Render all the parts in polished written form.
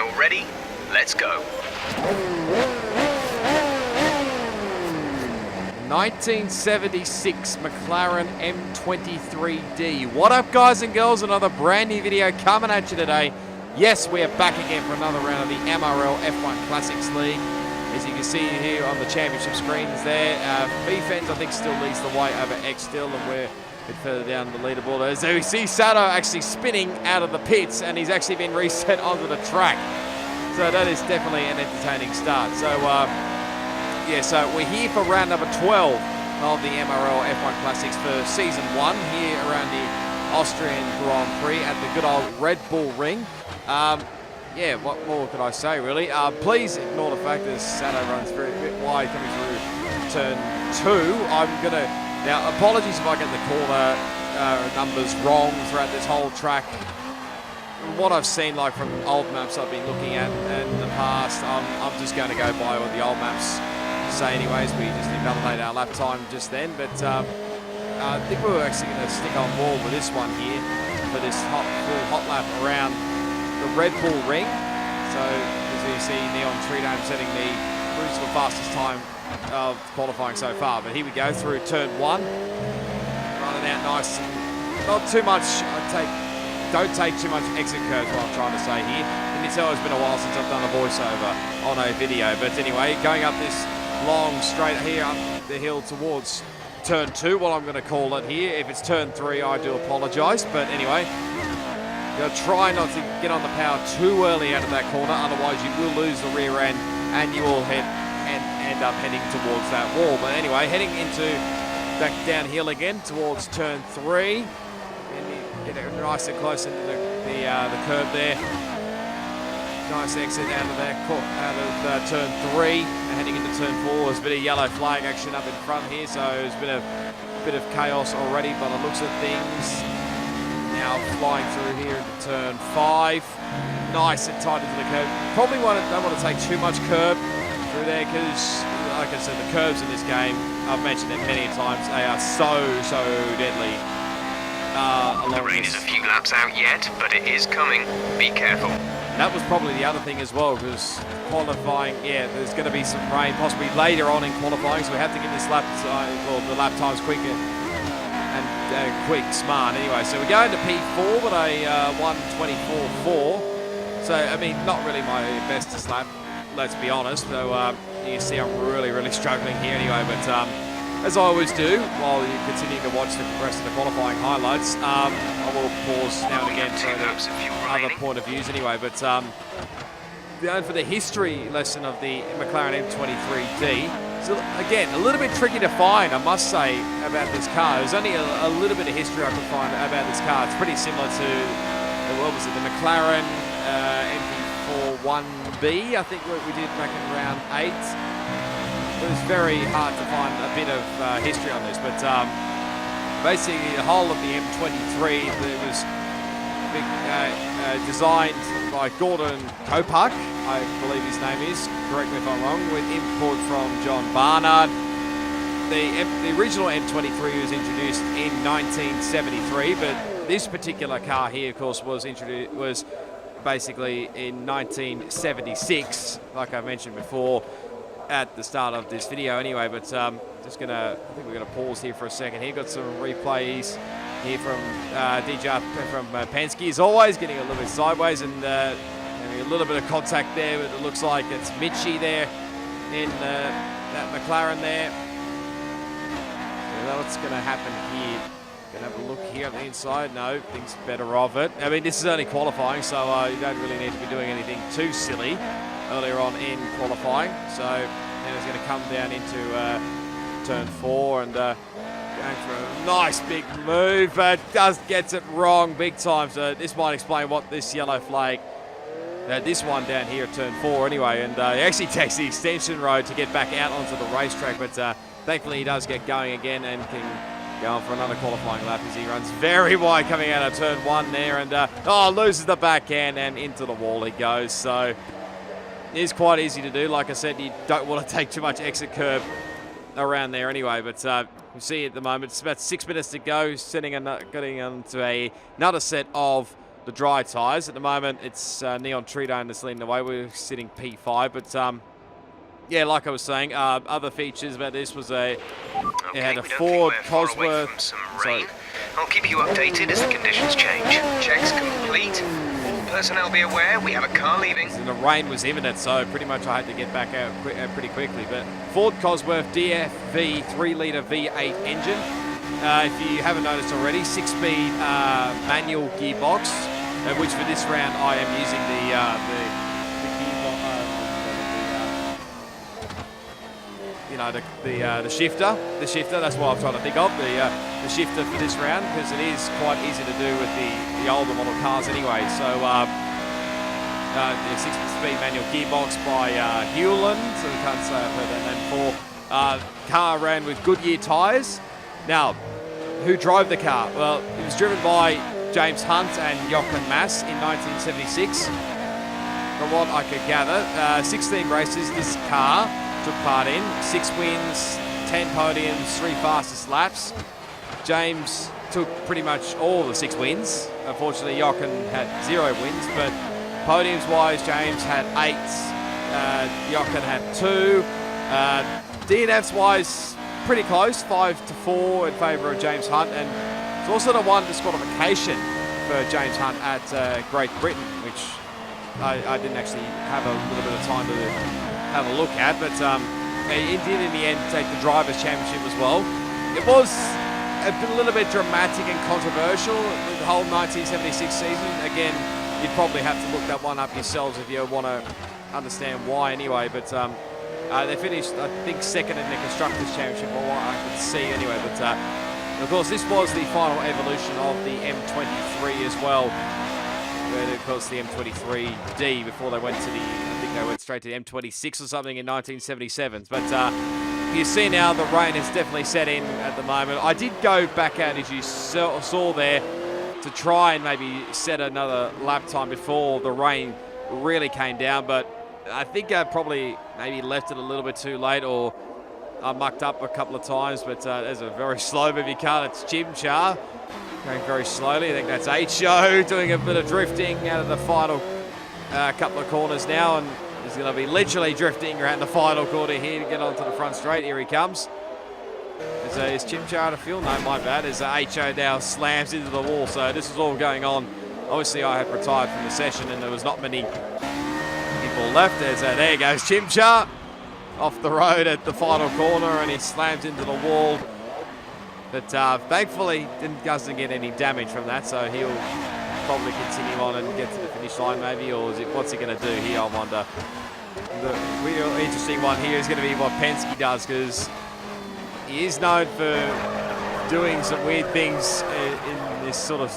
you're ready, let's go. 1976 McLaren M23D. What up, guys and girls? Another brand new video coming at you today. Yes, we are back again for another round of the MRL F1 Classics League. As you can see here on the championship screens there, B-Fens I think still leads the way over X still, and we're a bit further down the leaderboard. So we see Sato actually spinning out of the pits, and he's actually been reset onto the track. So that is definitely an entertaining start. So yeah, so we're here for round number 12 of the MRL F1 Classics for season 1 here around the Austrian Grand Prix at the good old Red Bull Ring. Yeah, what more could I say really? Please ignore the fact that Sato runs very bit wide coming through turn 2. I'm gonna, now apologies if I get the corner numbers wrong throughout this whole track. What I've seen like from old maps I've been looking at in the past, I'm just going to go by what the old maps say anyways. We just invalidate our lap time just then, but I think we were actually going to stick on board with this one here for this full hot lap around the Red Bull Ring. So as you see, Neon Tridome setting the cruise for fastest time of qualifying so far. But here we go through turn 1, running out nice and not too much. Don't take too much exit curves, what I'm trying to say here. Can you tell it's been a while since I've done a voiceover on a video? But anyway, going up this long straight here up the hill towards turn 2, what I'm going to call it here. If it's turn 3, I do apologise. But anyway, you'll try not to get on the power too early out of that corner, otherwise you will lose the rear end and you will end up heading towards that wall. But anyway, heading into back downhill again towards turn 3. Get it nice and close into the curb there. Nice exit out of there, out of turn 3, and heading into turn 4. There's a bit of yellow flag action up in front here, so there's been a bit of chaos already by the looks of things. Now flying through here into turn 5, nice and tight into the curb. Probably don't want to take too much curb through there because, like I said, the curbs in this game, I've mentioned it many times, they are so deadly. The rain is a few laps out yet, but it is coming. Be careful. That was probably the other thing as well, because qualifying, yeah, there's going to be some rain possibly later on in qualifying, so we have to get this lap, the lap times quick and quick, smart. Anyway, so we're going to P4 with a 1:24.4. So, I mean, not really my bestest lap, let's be honest. So, you see I'm really struggling here anyway, but as I always do, while you continue to watch the rest of the qualifying highlights, I will pause now and again for other point of views anyway. But going for the history lesson of the McLaren M23D, so again, a little bit tricky to find, I must say, about this car. There's only a little bit of history I could find about this car. It's pretty similar to, what was it, the McLaren MP41B, I think what we did back in round 8. It was very hard to find a bit of history on this, but basically the whole of the M23 that was designed by Gordon Kopak, I believe his name is, correct me if I'm wrong, with input from John Barnard. The original M23 was introduced in 1973, but this particular car here, of course, was basically in 1976, like I mentioned before at the start of this video anyway. But I think we're gonna pause here for a second here. Got some replays here from DJ from Penske, as always, getting a little bit sideways and having a little bit of contact there, but it looks like it's Mitchie there in that McLaren there. So what's gonna happen here? Gonna have a look here on the inside. No, things better of it. I mean, this is only qualifying, so you don't really need to be doing anything too silly earlier on in qualifying. So now he's going to come down into turn 4 and going for a nice big move, but gets it wrong big time. So this might explain what this yellow flag, this one down here at turn 4 anyway, and he actually takes the extension road to get back out onto the racetrack, but thankfully he does get going again and can go on for another qualifying lap as he runs very wide coming out of turn 1 there, and loses the backhand and into the wall he goes. So it is quite easy to do. Like I said, you don't want to take too much exit curb around there anyway, but you see at the moment it's about 6 minutes to go, getting onto another set of the dry tyres. At the moment, it's Neon Tridone that's leading the way. We're sitting P5, but yeah, like I was saying, other features about this was it had a Ford Cosworth. Sorry. I'll keep you updated as the conditions change. Checks complete. All personnel be aware we have a car leaving. And the rain was imminent, so pretty much I had to get back out pretty quickly. But Ford Cosworth DFV 3-litre V8 engine. If you haven't noticed already, 6-speed manual gearbox, which for this round I am using the gearbox, the shifter. The shifter, that's what I'm trying to think of. The shifter for this round, because it is quite easy to do with the older model cars anyway. So the 6-speed manual gearbox by Hewland, so we can't say I've heard that name before. Car ran with Goodyear tyres. Now, who drove the car? Well, it was driven by James Hunt and Jochen Mass in 1976. From what I could gather, 16 races this car took part in, 6 wins, 10 podiums, 3 fastest laps. James took pretty much all the 6 wins. Unfortunately, Jochen had 0 wins, but podiums-wise, James had 8, Jochen had 2. DNFs-wise, pretty close, 5-4 in favour of James Hunt, and it's also the one disqualification for James Hunt at Great Britain, which I didn't actually have a little bit of time to have a look at, but he did in the end take the Drivers' Championship as well. It was a little bit dramatic and controversial, the whole 1976 season. Again, you'd probably have to look that one up yourselves if you want to understand why anyway, but they finished, I think, second in the Constructors' Championship, or what I could see anyway. But of course, this was the final evolution of the M23 as well. Where, of course, the M23D before they went to the, I think they went straight to the M26 or something in 1977. But you see now the rain has definitely set in at the moment. I did go back out, as you saw there, to try and maybe set another lap time before the rain really came down, but I think I probably maybe left it a little bit too late, or I mucked up a couple of times, but there's a very slow-moving car. It's Chimchar going very slowly. I think that's H-O doing a bit of drifting out of the final couple of corners now, and he's going to be literally drifting around the final corner here to get onto the front straight. Here he comes. Is Chimchar out of fuel? No, my bad. As H-O now slams into the wall, so this is all going on. Obviously, I had retired from the session, and there was not many people left. There goes Chimchar off the road at the final corner, and he slams into the wall. But thankfully, doesn't get any damage from that, so he'll probably continue on and get to the finish line maybe, or what's he going to do here, I wonder. The real interesting one here is going to be what Penske does, because he is known for doing some weird things in this sort of,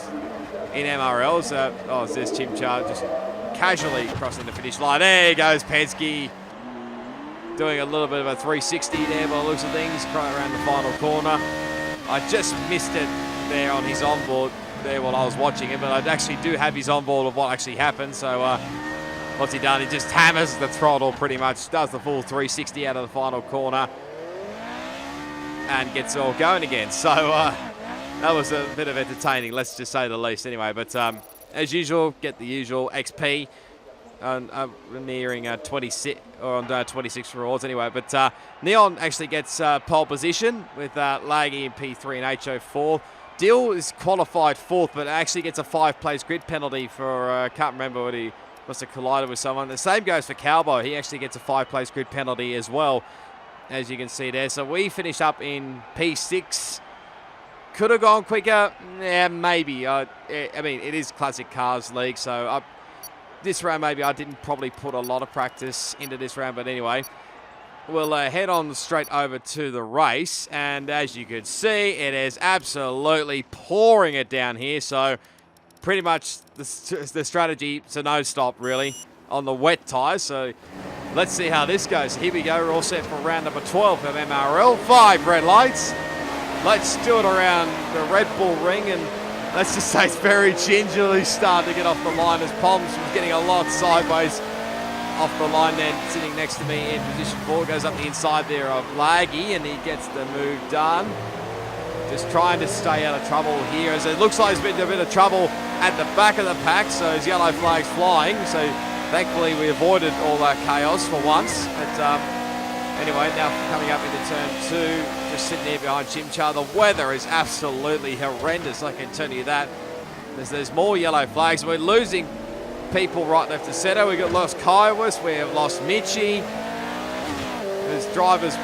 in MRLs. There's Chimchar just casually crossing the finish line. There goes Penske, doing a little bit of a 360 there by the looks of things, right around the final corner. I just missed it there on his onboard there while I was watching it, but I actually do have his onboard of what actually happened. So what's he done? He just hammers the throttle pretty much, does the full 360 out of the final corner, and gets it all going again. So that was a bit of entertaining, let's just say the least anyway. But as usual, get the usual XP. Nearing 26 or on 26 rewards anyway, but Neon actually gets pole position with Laggy in P3 and HO 4th. Dill is qualified 4th, but actually gets a 5-place grid penalty for I can't remember what, he must have collided with someone. The same goes for Cowboy. He actually gets a 5-place grid penalty as well, as you can see there. So we finish up in P6. Could have gone quicker, yeah, maybe. I mean, it is Classic Cars League, so this round maybe I didn't probably put a lot of practice into this round, but anyway, we'll head on straight over to the race, and as you can see, it is absolutely pouring it down here, so pretty much the strategy is a no stop really on the wet tyres. So let's see how this goes. Here we go, we're all set for round number 12 of MRL. 5 red lights. Let's do it around the Red Bull ring, and let's just say it's very gingerly starting to get off the line, as Poms was getting a lot sideways off the line then, sitting next to me in position 4. Goes up the inside there of Laggy, and he gets the move done. just trying to stay out of trouble here, as it looks like he's been in a bit of trouble at the back of the pack, so his yellow flag's flying. So thankfully we avoided all that chaos for once. But anyway, now coming up into turn 2, just sitting here behind Chimchar. The weather is absolutely horrendous, I can tell you that. There's more yellow flags. We're losing people right, left, and centre. We've got lost iKaiowas, we have lost Michi. There's drivers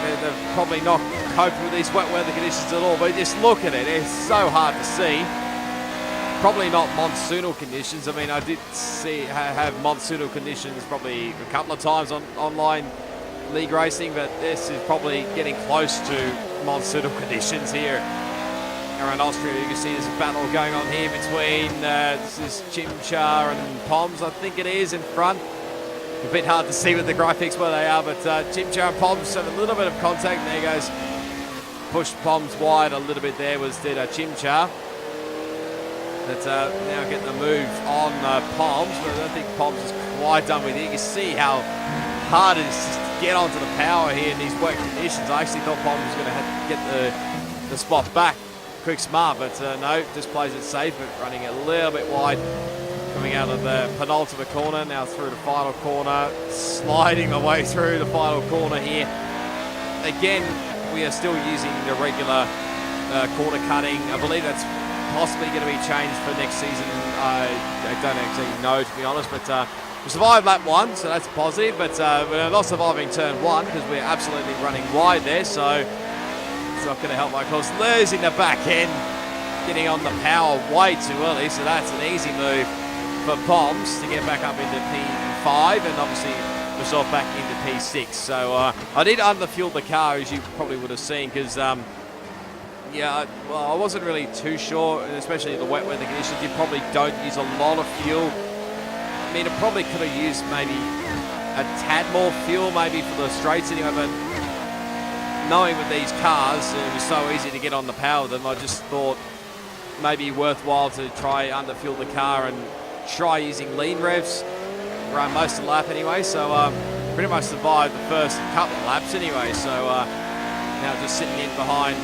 they're probably not coping with these wet weather conditions at all, but just look at it, it's so hard to see. Probably not monsoonal conditions. I mean, I did have monsoonal conditions probably a couple of times on online league racing, but this is probably getting close to monsoonal conditions here around Austria. You can see there's a battle going on here between this is Chimchar and Poms, I think it is, in front. A bit hard to see with the graphics where they are, but Chimchar and Poms have a little bit of contact. There goes, pushed Poms wide a little bit there, was Chimchar. But now getting the move on Poms, but I don't think Poms is quite done with it. You can see how hard it is just to get onto the power here in these wet conditions. I actually thought Poms was going to have to get the spot back quick smart, but no, just plays it safe, but running a little bit wide. Coming out of the penultimate corner, now through the final corner, sliding the way through the final corner here. Again, we are still using the regular corner cutting. I believe that's possibly going to be changed for next season. I don't actually know, to be honest, but we survived lap 1, so that's positive, but we're not surviving turn 1 because we're absolutely running wide there, so it's not going to help my cause. Losing the back end, getting on the power way too early, so that's an easy move for Poms to get back up into P5 and obviously myself back into P6. So I did underfuel the car, as you probably would have seen, because yeah, well, I wasn't really too sure, especially the wet weather conditions. You probably don't use a lot of fuel. I mean, it probably could have used maybe a tad more fuel, maybe for the straights anyway, but knowing with these cars, it was so easy to get on the power with them, I just thought maybe worthwhile to try underfuel the car and try using lean revs around most of the lap anyway. So pretty much survived the first couple of laps anyway. So now just sitting in behind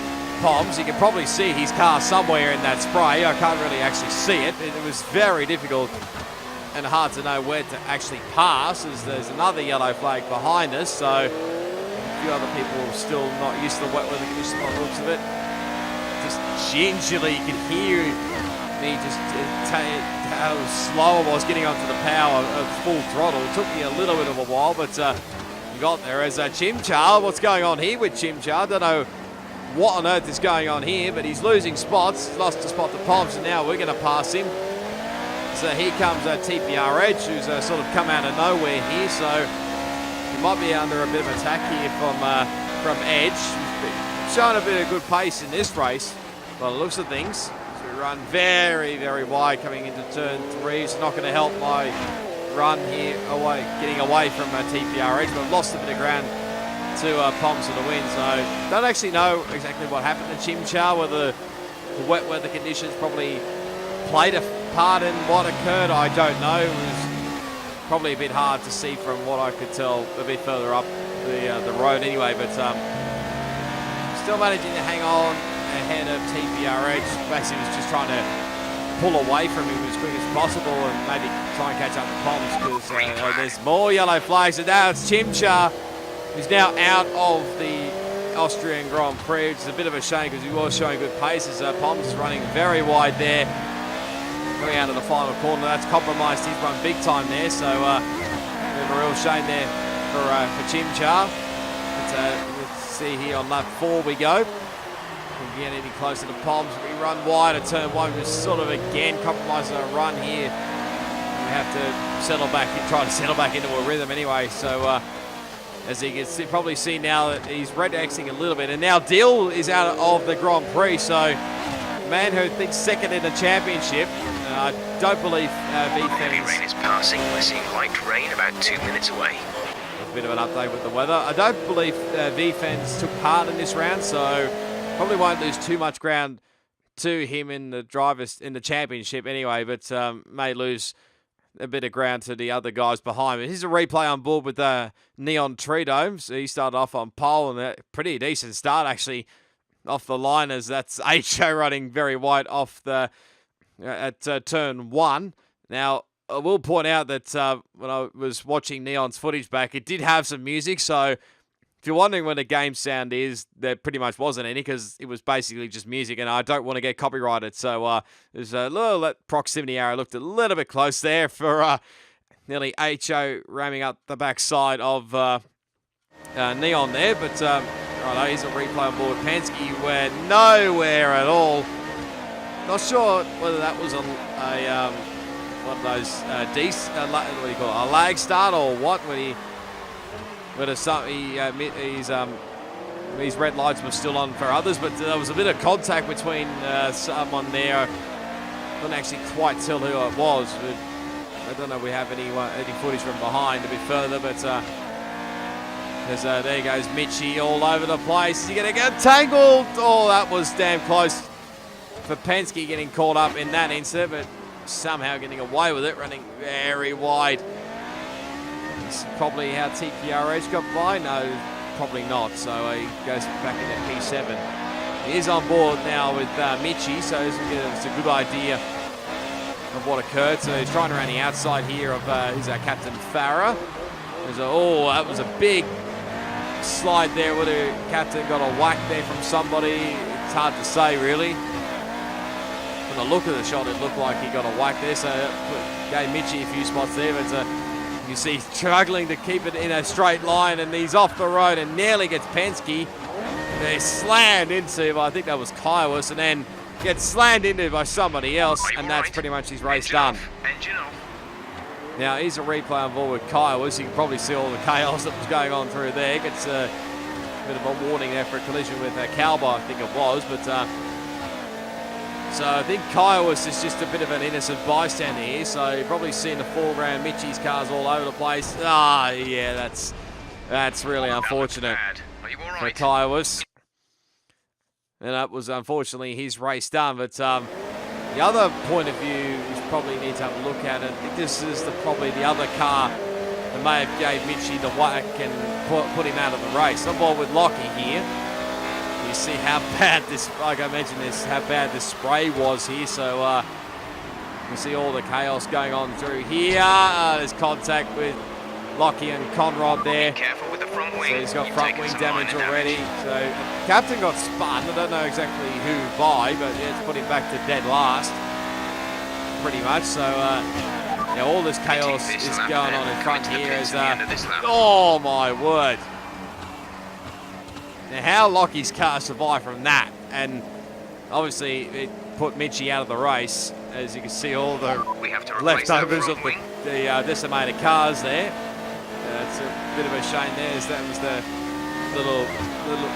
Poms. You can probably see his car somewhere in that spray. I can't really actually see it. It was very difficult and hard to know where to actually pass, as there's another yellow flag behind us. So a few other people are still not used to the wet weather conditions by the looks of it. Just gingerly, you can hear me just how slow I was getting onto the power of full throttle. It took me a little bit of a while, but we got there. As Chimchar, what's going on here with Chimchar? I don't know what on earth is going on here, but he's losing spots. He's lost a spot to Poms, and now we're going to pass him. So here comes TPR Edge, who's sort of come out of nowhere here. So he might be under a bit of attack here from Edge. He's showing a bit of good pace in this race by the looks of things. Run very, very wide coming into turn 3. It's not going to help my run here, getting away from TPR Edge, but I've lost a bit of ground to Poms for the win. So don't actually know exactly what happened to Chimchar, whether the wet weather conditions probably played a part in what occurred. I don't know. It was probably a bit hard to see from what I could tell a bit further up the road anyway, but still managing to hang on ahead of TPR Edge. Basically was just trying to pull away from him as quick as possible and maybe try and catch up with Poms, because there's more yellow flags, and now it's Chimchar who's now out of the Austrian Grand Prix, which is a bit of a shame because he was showing good paces. Poms is running very wide there, coming out of the final corner. That's compromised his run big time there, so a bit of a real shame there for Chimchar. But let's see here on lap 4 we go. If we get any closer to Poms, we run wide at turn 1. We're sort of again compromising our run here. We have to settle back and try to settle back into a rhythm anyway. So as you can probably see now that he's red-Xing a little bit, and now Dill is out of the Grand Prix. So man who thinks second in the championship. I don't believe Heavy rain is passing. We're seeing light rain about 2 minutes away. A bit of an update with the weather. I don't believe VFens took part in this round, so probably won't lose too much ground to him in the championship anyway, but may lose a bit of ground to the other guys behind him. Here's a replay on board with Neon Tridome. So he started off on pole, and a pretty decent start actually off the line, as that's HO running very wide off the at turn 1. Now, I will point out that when I was watching Neon's footage back, it did have some music, so if you're wondering what a game sound is, there pretty much wasn't any, because it was basically just music, and I don't want to get copyrighted. So there's a little proximity error. Looked a little bit close there for nearly HO ramming up the backside of Neon there. But right, here's a replay on board. Penske went nowhere at all. Not sure whether that was a one of those what do you call it, a lag start or what, when he. But his red lights were still on for others, but there was a bit of contact between someone there. I couldn't actually quite tell who it was. But I don't know if we have any footage from behind a bit further, but there goes Mitchie all over the place. He's going to get tangled. Oh, that was damn close for Penske, getting caught up in that incident, but somehow getting away with it, running very wide. Probably how TPRH got by? No, probably not. So he goes back into P7. He is on board now with Mitchie, so it's a good idea of what occurred. So he's trying around the outside here of his Captain Farah. That was a big slide there. Would a Captain got a whack there from somebody? It's hard to say, really. From the look of the shot, it looked like he got a whack there. So gave Mitchie a few spots there, but you see struggling to keep it in a straight line, and he's off the road and nearly gets Penske. They're slammed into, I think that was iKaiowas, and then gets slammed into by somebody else, and that's pretty much his race done. Engine off. Now, here's a replay on board with iKaiowas. You can probably see all the chaos that was going on through there. Gets a bit of a warning there for a collision with Kalba, I think it was, but so I think iKaiowas is just a bit of an innocent bystander here. So you've probably seen the foreground, Mitchie's cars all over the place. Yeah, that's really unfortunate for iKaiowas. And that was unfortunately his race done. But the other point of view is probably need to have a look at it. I think this is probably the other car that may have gave Mitchie the whack and put him out of the race. I'm on with Lockie here. You see how bad this, like I mentioned, how bad this spray was here. So you see all the chaos going on through here. There's contact with Lockie and Conrad there. Be careful with the front wing. So he's got front wing damage already. So Captain got spun. I don't know exactly who by, but yeah, it's put him back to dead last, pretty much. So yeah, all this chaos is going on in front here. Oh my word! Now, how Lockie's car survived from that, and obviously it put Mitchie out of the race, as you can see all the leftovers of the decimated cars there. It's a bit of a shame there, as that was the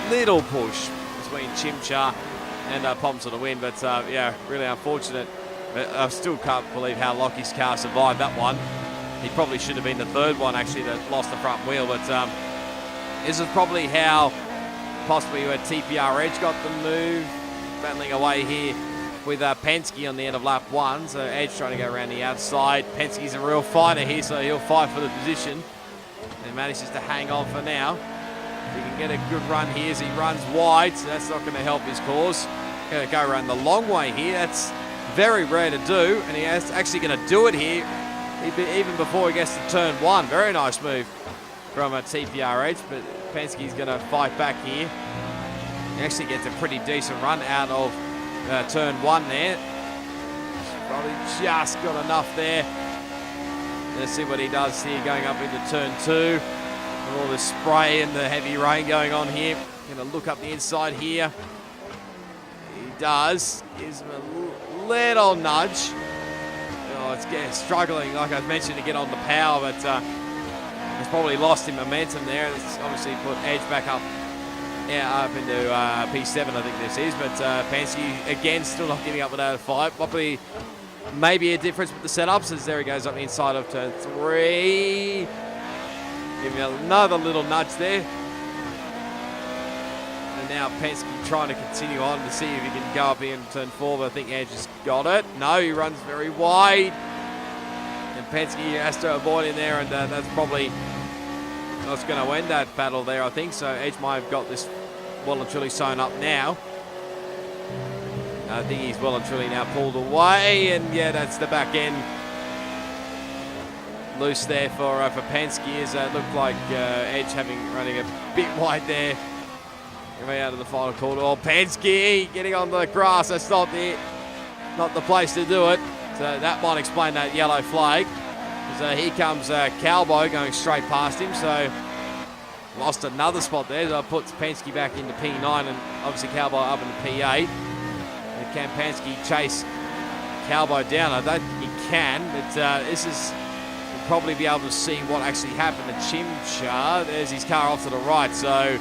little push between Chimchar and Pomps to the win, but yeah, really unfortunate. But I still can't believe how Lockie's car survived that one. He probably should have been the third one, actually, that lost the front wheel, but this is probably how possibly where TPRH got the move, battling away here with Penske on the end of lap 1. So Edge trying to go around the outside. Penske's a real fighter here, so he'll fight for the position. And manages to hang on for now. He can get a good run here as he runs wide, so that's not going to help his cause. Going to go around the long way here. That's very rare to do, and he is actually going to do it here, even before he gets to turn 1. Very nice move from TPRH, but Penske's going to fight back here. He actually gets a pretty decent run out of turn 1 there. Probably just got enough there. Let's see what he does here going up into turn 2. With all the spray and the heavy rain going on here. Going to look up the inside here. He does. Gives him a little nudge. Oh, it's struggling, like I mentioned, to get on the power, but he's probably lost in momentum there. It's obviously put Edge back up, up into P7, I think this is. But Penske, again, still not giving up without a fight. Probably maybe a difference with the setups, as there he goes up the inside of turn 3. Give me another little nudge there. And now Penske trying to continue on to see if he can go up here in turn 4, but I think Edge has got it. No, he runs very wide. And Penske has to avoid in there, and that's probably what's going to end that battle there, I think. So Edge might have got this well and truly sewn up now. I think he's well and truly now pulled away, and yeah, that's the back end loose there for Penske. As it looked like Edge running a bit wide there. Coming out of the final corner. Oh, Penske getting on the grass. That's not the place to do it. So that might explain that yellow flag. So here comes Cowboy going straight past him. So lost another spot there. So it puts Penske back into P9 and obviously Cowboy up into P8. And can Penske chase Cowboy down? I don't think he can, but this is... We'll probably be able to see what actually happened to Chimchar. There's his car off to the right. So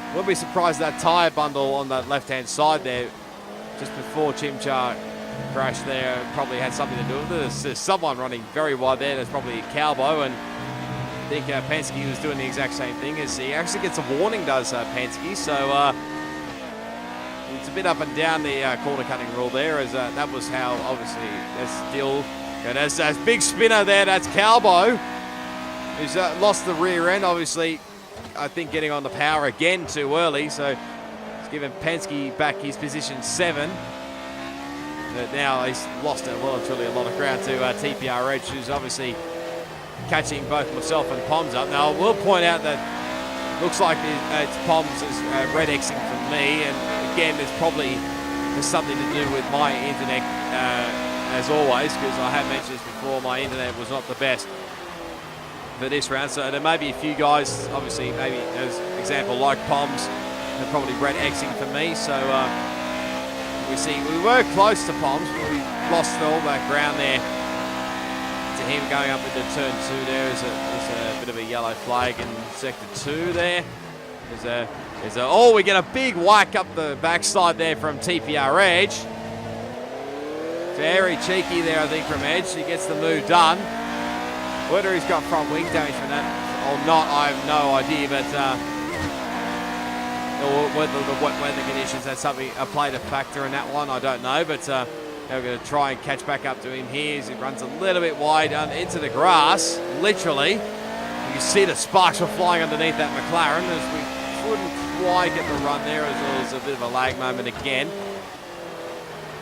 wouldn't be surprised that tyre bundle on that left-hand side there just before Chimchar crashed there probably had something to do with it. There's someone running very wide there. There's probably Cowboy, and I think Penske was doing the exact same thing. As he actually gets a warning, does Penske. So it's a bit up and down the corner cutting rule there, as that was how obviously there's still. And there's big spinner there. That's Cowboy, who's lost the rear end. Obviously, I think getting on the power again too early. So it's given Penske back his position 7. But now he's lost well and truly a lot of ground to TPRH, who's obviously catching both myself and Poms up. Now, I will point out that looks like it's Poms is red Xing for me. And again, there's something to do with my internet. As always, because I have mentioned this before, my internet was not the best for this round. So there may be a few guys, obviously, maybe as example like Poms, and probably Brett Xing for me. So we see we were close to Poms, but we lost all that ground there to him going up into turn 2. There is a bit of a yellow flag in sector 2 there. Oh, we get a big whack up the backside there from TPR Edge. Very cheeky there, I think, from Edge. He gets the move done. Whether he's got front wing damage from that or not, I have no idea. But or whether the wet weather conditions had played a factor in that one, I don't know. But they're going to try and catch back up to him here as he runs a little bit wide into the grass. Literally, you can see the sparks were flying underneath that McLaren as we couldn't quite get the run there, as well as a bit of a lag moment again.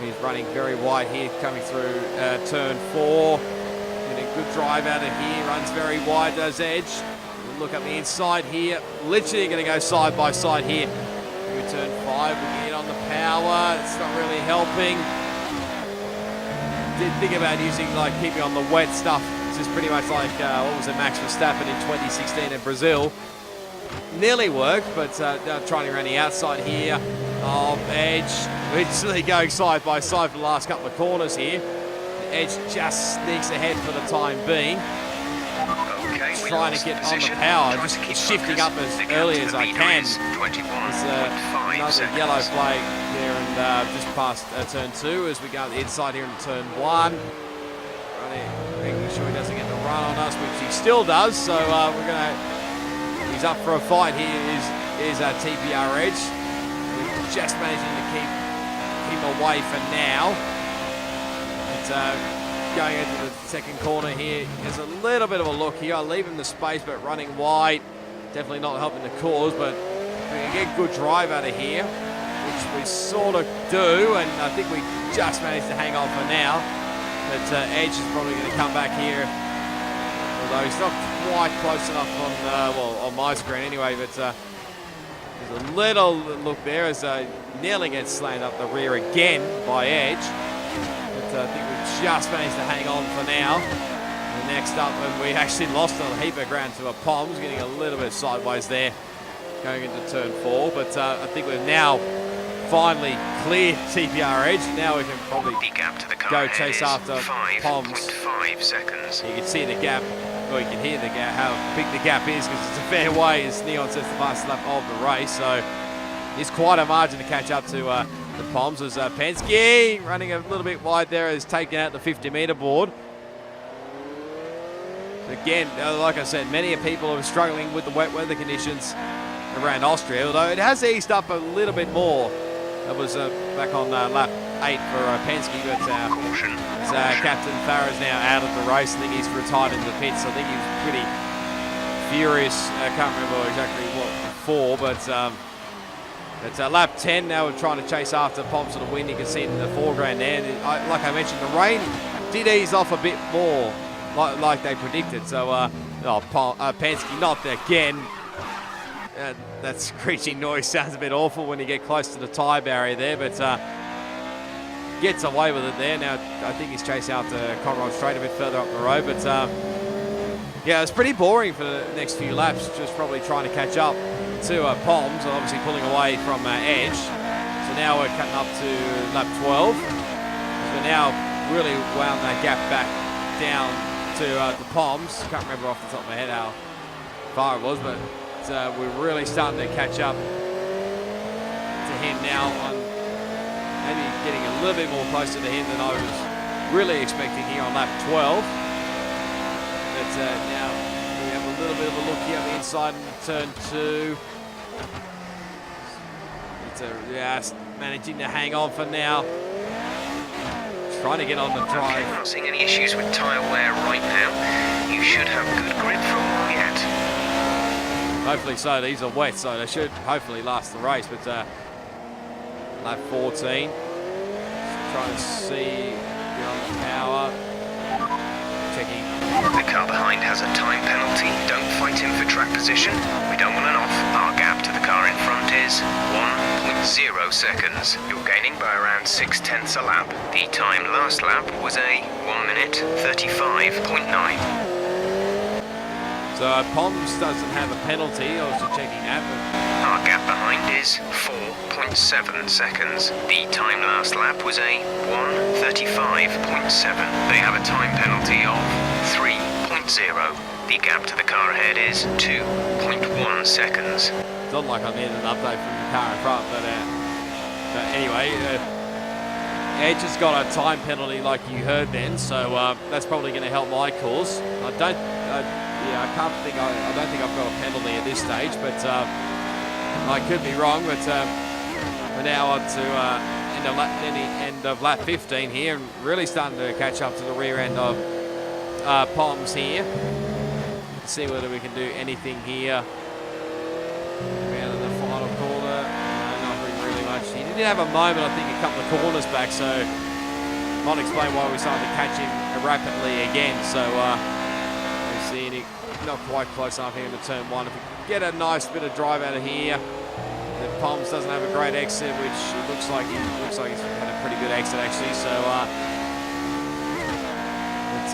He's running very wide here, coming through turn 4. Getting a good drive out of here. Runs very wide, does Edge. Look up the inside here. Literally going to go side by side here. Through turn 5, we can get on the power. It's not really helping. Did think about keeping on the wet stuff. This is pretty much like, what was it, Max Verstappen in 2016 in Brazil. Nearly worked, but trying around the outside here of Edge. Literally going side by side for the last couple of corners here. Edge just sneaks ahead for the time being. Okay, trying to get on the power, just shifting up as early as I can. There's another yellow flag there and just past turn 2 as we go to the inside here in turn 1. Making sure he doesn't get the run on us, which he still does. So he's up for a fight here. Is TPR Edge. We're just managing to keep him away for now. It's going into the second corner here. There's a little bit of a look here. I'll leave him the space, but running wide. Definitely not helping the cause, but we can get good drive out of here, which we sort of do, and I think we just managed to hang on for now. But Edge is probably going to come back here, although he's not quite close enough on my screen anyway, but there's a little look there as nearly gets slammed up the rear again by Edge. But I think we've just managed to hang on for now. And next up, and we actually lost a heap of ground to a Poms, getting a little bit sideways there going into turn 4. But I think we've now finally cleared TPR Edge. Now we can probably go chase after Poms. 5.5 seconds. You can see the gap, or you can hear the gap, how big the gap is, because it's a fair way, as Neon says, the fastest lap of the race. So it's quite a margin to catch up to the Poms, as Penske running a little bit wide there, has taken out the 50-metre board. Again, like I said, many people are struggling with the wet weather conditions around Austria, although it has eased up a little bit more. That was back on lap 8 for Penske, but Captain Farah's now out of the race. I think he's retired in the pits. I think he was pretty furious. I can't remember exactly what for, but It's lap 10 now. We're trying to chase after Poms to the win. You can see it in the foreground there. Like I mentioned, the rain did ease off a bit more, like they predicted. So, Penske not again. That screeching noise sounds a bit awful when you get close to the tyre barrier there, but gets away with it there. Now, I think he's chasing after Conrod Straight a bit further up the road, but yeah, it's pretty boring for the next few laps, just probably trying to catch up to Poms, and obviously pulling away from Edge. So now we're cutting up to lap 12. We're now really wound that gap back down to the Poms. Can't remember off the top of my head how far it was, but we're really starting to catch up to him now, on maybe getting a little bit more closer to him than I was really expecting here on lap 12. But now we have a little bit of a look here on the inside in turn 2. It's managing to hang on for now. Trying to get on the drive. Okay, not seeing any issues with tyre wear right now. You should have good grip for a while yet. Hopefully so. These are wet, so they should hopefully last the race. But lap 14, trying to see beyond the power. Checking. The car behind has a time penalty. Don't fight him for track position. We don't want an off. Our gap to the car in front is 1.0 seconds. You're gaining by around 6/10 a lap. The time last lap was a 1 minute 35.9. So Poms doesn't have a penalty. I was just checking that. Our gap behind is 4.7 seconds. The time last lap was a 1:35.7. They have a time penalty of 3.0. The gap to the car ahead is 2.1 seconds. It's not like I need an update from the car in front, but anyway, Edge has got a time penalty like you heard then, so that's probably going to help my cause. I don't think I've got a penalty at this stage, but I could be wrong. But we're now on to end of lap 15 here, and really starting to catch up to the rear end of Poms here. Let's see whether we can do anything here. Around in the final corner, no, not really much. He did have a moment, I think, a couple of corners back, so might explain why we started to catch him rapidly again. So we see it not quite close enough here to turn 1. If we get a nice bit of drive out of here, the Poms doesn't have a great exit, which it looks like he's had a pretty good exit actually. So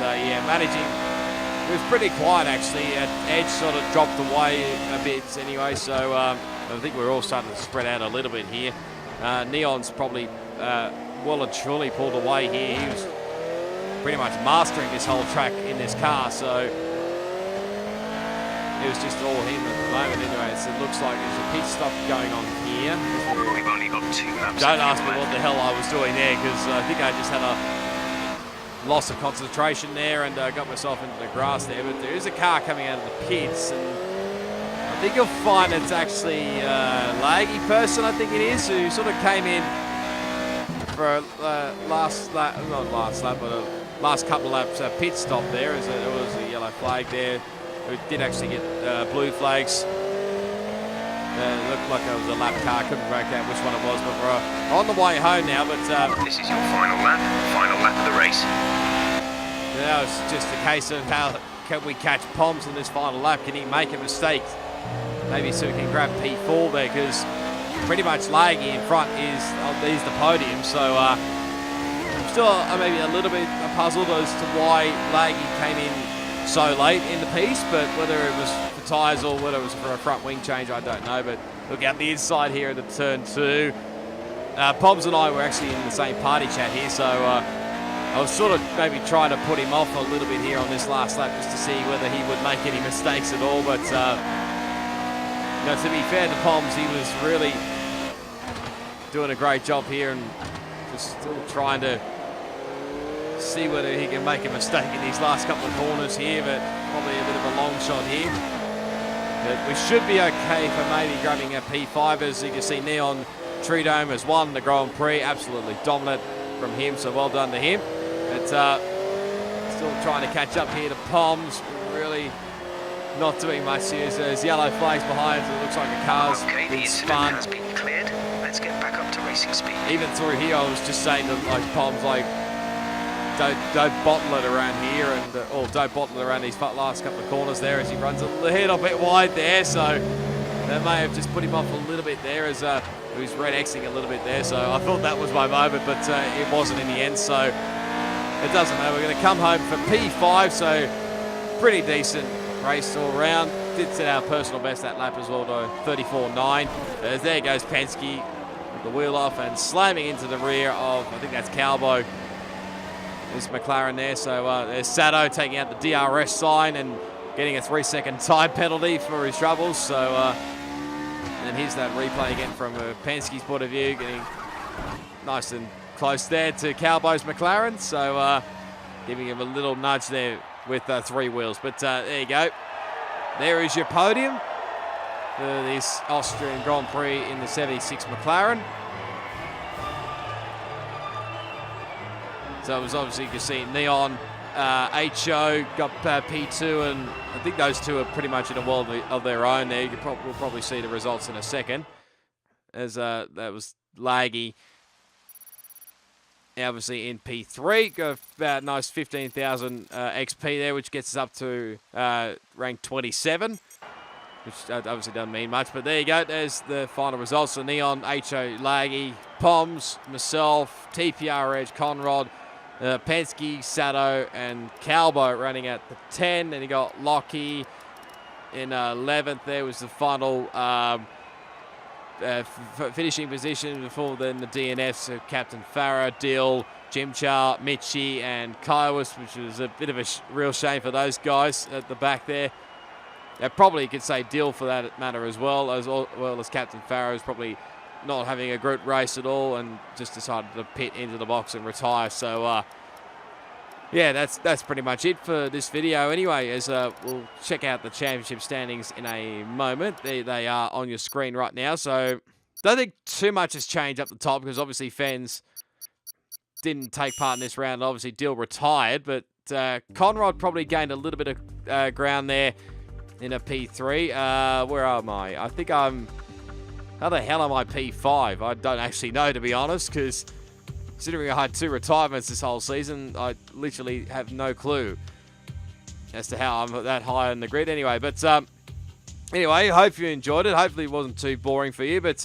yeah, managing. It was pretty quiet actually. Edge sort of dropped away a bit anyway, so I think we're all starting to spread out a little bit here. Neon's probably well and truly pulled away here. He was pretty much mastering this whole track in this car, so it was just all him at the moment anyway. So it looks like there's a pit stop going on here. We've only got 2 laps. Don't ask me what the hell I was doing there, because I think I just had a loss of concentration there and got myself into the grass there. But there is a car coming out of the pits, and I think you'll find it's actually Laggy person, I think it is, who sort of came in for a last couple of laps pit stop there. As it was a yellow flag there. We did actually get blue flags. It looked like it was a lap car. Couldn't work out which one it was, but we're on the way home now. But this is your final lap of the race. Now it's just a case of how can we catch Poms on this final lap? Can he make a mistake? Maybe so we can grab P4 there, because pretty much Laggy in front is the podium. So I'm still maybe a little bit puzzled as to why Laggy came in so late in the piece, but whether it was for tyres or whether it was for a front wing change, I don't know. But look out the inside here at the turn 2. Poms and I were actually in the same party chat here, so I was sort of maybe trying to put him off a little bit here on this last lap just to see whether he would make any mistakes at all. But to be fair to Poms, he was really doing a great job here and just still trying to see whether he can make a mistake in these last couple of corners here, but probably a bit of a long shot here. But we should be okay for maybe grabbing a P5. As you can see, Neon Treedome has won the Grand Prix, absolutely dominant from him, so well done to him. But still trying to catch up here to Poms, really not doing much here. There's yellow flags behind, so it looks like a car's been spun. Has been cleared. racing speed. Even through here, I was just saying to like Pom's like, don't bottle it around here, and or don't bottle it around these last couple of corners there as he runs a little bit wide there. So that may have just put him off a little bit there as he was red Xing a little bit there. So I thought that was my moment, but it wasn't in the end. So it doesn't matter. We're going to come home for P5. So pretty decent race all around. Did set our personal best that lap as well to 34.9. There goes Penske with the wheel off and slamming into the rear of, I think that's Calbo. There's McLaren there. So there's Sato taking out the DRS sign and getting a 3-second time penalty for his troubles. So and here's that replay again from Penske's point of view, getting nice and close there to Calbo's McLaren. So giving him a little nudge there with 3 wheels. But there you go. There is your podium for this Austrian Grand Prix in the 76 McLaren. So it was obviously, you can see Neon, HO got P2, and I think those two are pretty much in a world of their own there. We'll probably see the results in a second, as that was laggy. Obviously in P3, got about a nice 15,000 XP there, which gets us up to rank 27, which obviously doesn't mean much. But there you go, there's the final results. So Neon, HO, Laggy, Poms, myself, TPR Edge, Conrad, Penske, Sato, and Calbo running at the 10. Then you got Lockie in 11th. There was the final finishing position before then the DNFs, so Captain Farah, Dill, Jimchar, Mitchie, and iKaiowas, which was a bit of a real shame for those guys at the back there. Probably could say Dill for that matter as well as Captain Farah, who's probably not having a great race at all and just decided to pit into the box and retire. So yeah, that's pretty much it for this video anyway, as we'll check out the championship standings in a moment. They are on your screen right now, so don't think too much has changed up the top, because obviously Fens didn't take part in this round. Obviously Dill retired, but Conrad probably gained a little bit of ground there in a P3. Where am I? I think I'm... How the hell am I P5? I don't actually know, to be honest, because considering I had 2 retirements this whole season, I literally have no clue as to how I'm that high on the grid anyway. But anyway, hope you enjoyed it. Hopefully it wasn't too boring for you, but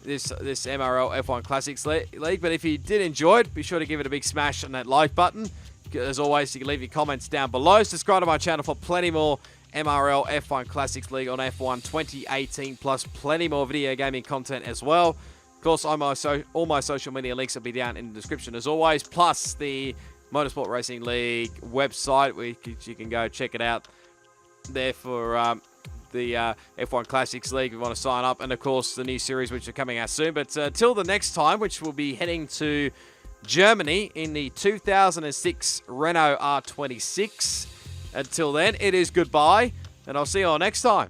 this MRL F1 Classics League. But if you did enjoy it, be sure to give it a big smash on that like button. As always, you can leave your comments down below. Subscribe to my channel for plenty more MRL F1 Classics League on F1 2018, plus plenty more video gaming content as well. Of course, all my social media links will be down in the description as always, plus the Motorsport Racing League website, where you can go check it out there for the F1 Classics League if you want to sign up, and of course the new series which are coming out soon. But till the next time, which will be heading to Germany in the 2006 Renault R26. Until then, it is goodbye, and I'll see you all next time.